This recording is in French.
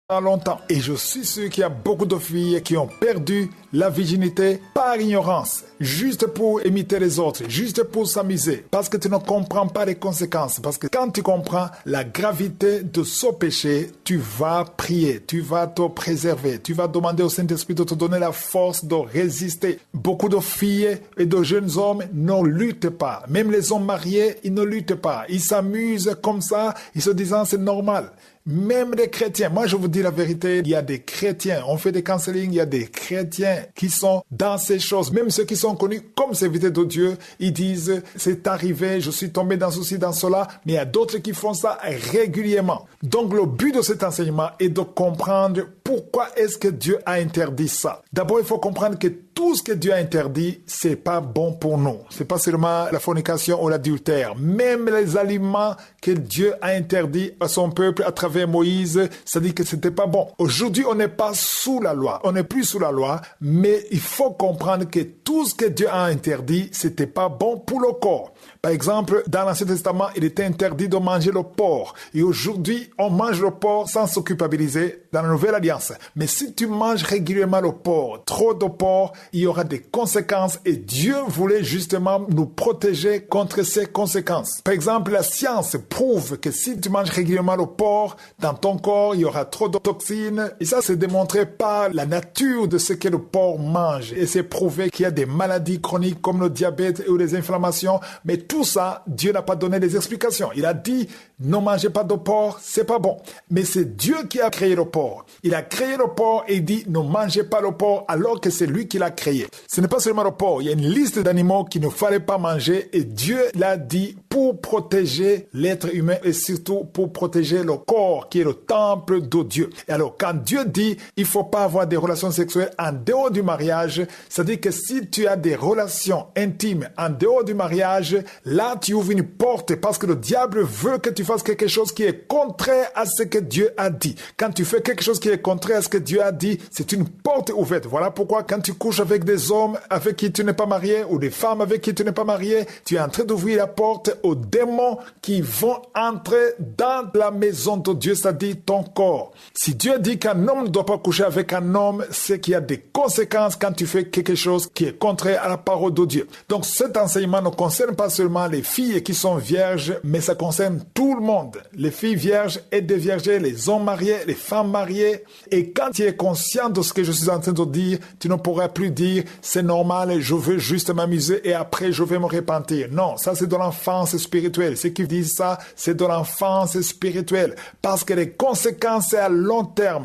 longtemps. Et je suis sûr qu'il y a beaucoup de filles qui ont perdu la virginité par ignorance, juste pour imiter les autres, juste pour s'amuser, parce que tu ne comprends pas les conséquences. Parce que quand tu comprends la gravité de ce péché, tu vas prier, tu vas te préserver, tu vas demander au Saint-Esprit de te donner la force de résister. Beaucoup de filles et de jeunes hommes ne luttent pas. Même les hommes mariés, ils ne luttent pas. Ils s'amusent comme ça, ils se disant c'est normal. Même les chrétiens, moi je vous dis la vérité, il y a des chrétiens, on fait des counseling, il y a des chrétiens qui sont dans ces choses. Même ceux qui sont connus comme serviteurs de Dieu, ils disent c'est arrivé, je suis tombé dans ceci, dans cela, mais il y a d'autres qui font ça régulièrement. Donc le but de cet enseignement est de comprendre pourquoi est-ce que Dieu a interdit ça. D'abord, il faut comprendre que tout ce que Dieu a interdit, c'est pas bon pour nous. C'est pas seulement la fornication ou l'adultère. Même les aliments que Dieu a interdits à son peuple à travers Moïse, ça dit que c'était pas bon. Aujourd'hui, on n'est pas sous la loi. On n'est plus sous la loi, mais il faut comprendre que tout ce que Dieu a interdit, c'était pas bon pour le corps. Par exemple, dans l'Ancien Testament, il était interdit de manger le porc. Et aujourd'hui, on mange le porc sans se culpabiliser dans la Nouvelle Alliance. Mais si tu manges régulièrement le porc, trop de porc, il y aura des conséquences et Dieu voulait justement nous protéger contre ces conséquences. Par exemple, la science prouve que si tu manges régulièrement le porc, dans ton corps, il y aura trop de toxines. Et ça, c'est démontré par la nature de ce que le porc mange. Et c'est prouvé qu'il y a des maladies chroniques comme le diabète ou les inflammations. Mais tout ça, Dieu n'a pas donné des explications. Il a dit, ne mangez pas de porc, c'est pas bon. Mais c'est Dieu qui a créé le porc. Il a créé le porc et il dit, ne mangez pas le porc alors que c'est lui qui l'a créé. Ce n'est pas seulement le porc. Il y a une liste d'animaux qu'il ne fallait pas manger et Dieu l'a dit pour protéger l'être humain et surtout pour protéger le corps qui est le temple de Dieu. Et alors, quand Dieu dit, il faut pas avoir des relations sexuelles en dehors du mariage, ça dit que si tu as des relations intimes en dehors du mariage, là, tu ouvres une porte parce que le diable veut que tu fasses quelque chose qui est contraire à ce que Dieu a dit. Quand tu fais quelque chose qui est contraire à ce que Dieu a dit, c'est une porte ouverte. Voilà pourquoi quand tu couches avec des hommes avec qui tu n'es pas marié ou des femmes avec qui tu n'es pas marié, tu es en train d'ouvrir la porte aux démons qui vont entrer dans la maison de Dieu, c'est-à-dire ton corps. Si Dieu dit qu'un homme ne doit pas coucher avec un homme, c'est qu'il y a des conséquences quand tu fais quelque chose qui est contraire à la parole de Dieu. Donc cet enseignement ne concerne pas seulement les filles qui sont vierges, mais ça concerne tout le monde. Les filles vierges et déviergées, les hommes mariés, les femmes mariées. Et quand tu es conscient de ce que je suis en train de dire, tu ne pourras plus dire c'est normal, je veux juste m'amuser et après je vais me repentir. Non, ça c'est de l'enfance spirituelle. Ceux qui disent ça, c'est de l'enfance spirituelle. Parce que les conséquences c'est à long terme.